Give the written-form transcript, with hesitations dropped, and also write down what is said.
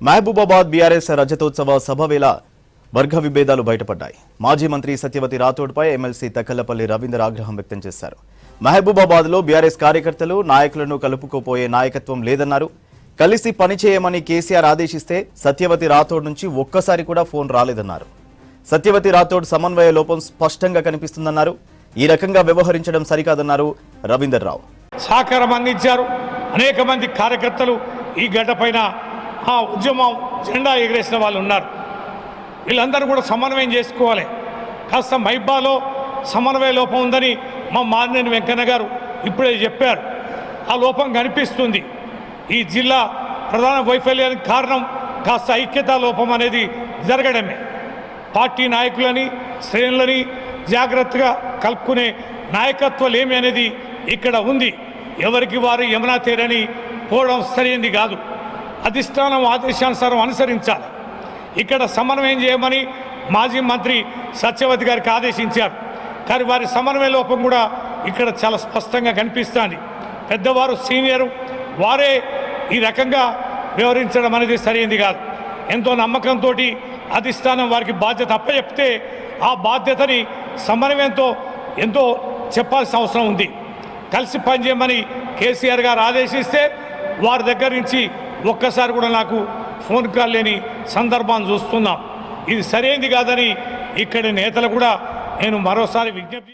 Mahabubabad BRS రజతోత్సవ సభ వేళ వర్గ విభేదాలు బయటపడ్డాయి. మాజీ మంత్రి సత్యవతి రాథోడ్పై ఎమ్మెల్సీ తక్కలపల్లి రవీందర్ ఆగ్రహం వ్యక్తం చేశారు. మహబూబాబాద్లో బీఆర్ఎస్ కార్యకర్తలు నాయకులను కలుపుకోపోయే నాయకత్వం లేదన్నారు. కలిసి పనిచేయమని కేసీఆర్ ఆదేశిస్తే సత్యవతి రాథోడ్ నుంచి ఒక్కసారి కూడా ఫోన్ రాలేదన్నారు. సత్యవతి రాథోడ్ సమన్వయ లోపం స్పష్టంగా కనిపిస్తుందన్నారు. ఈ రకంగా వ్యవహరించడం సరికాదన్నారు రవీందర్ రావు. సహకారం అందించారు. అనేక మంది కార్యకర్తలు ఈ గడ్డపైన ఉద్యమం జెండా ఎగరేసిన వాళ్ళు ఉన్నారు. వీళ్ళందరూ కూడా సమన్వయం చేసుకోవాలి. కాస్త మైబాలో సమన్వయ లోపం ఉందని మా మారినేని వెంకన్న గారు ఇప్పుడే చెప్పారు. ఆ లోపం కనిపిస్తుంది. ఈ జిల్లా ప్రధాన వైఫల్యానికి కారణం కాస్త ఐక్యతా లోపం అనేది జరగడమే. పార్టీ నాయకులని శ్రేణులని జాగ్రత్తగా కలుపుకునే నాయకత్వాలేమి అనేది ఇక్కడ ఉంది. ఎవరికి వారు యమునా తీరని పోవడం సరైనది కాదు. అధిష్టానం ఆదేశానుసారం అనుసరించాలి. ఇక్కడ సమన్వయం చేయమని మాజీ మంత్రి సత్యవతి గారికి ఆదేశించారు. కానీ వారి సమన్వయ లోపం కూడా ఇక్కడ చాలా స్పష్టంగా కనిపిస్తుంది. పెద్దవారు సీనియరు వారే ఈ రకంగా వ్యవహరించడం అనేది సరైనది కాదు. ఎంతో నమ్మకంతో అధిష్టానం వారికి బాధ్యత అప్పచెప్తే ఆ బాధ్యతని సమన్వయంతో ఎంతో చెప్పాల్సిన అవసరం ఉంది. కలిసి పనిచేయమని కేసీఆర్ గారు ఆదేశిస్తే వారి దగ్గర నుంచి ఒక్కసారి కూడా నాకు ఫోన్ కాల్ లేని సందర్భాన్ని చూస్తున్నాం. ఇది సరైనది కాదని ఇక్కడి నేతలు కూడా నేను మరోసారి విజ్ఞప్తి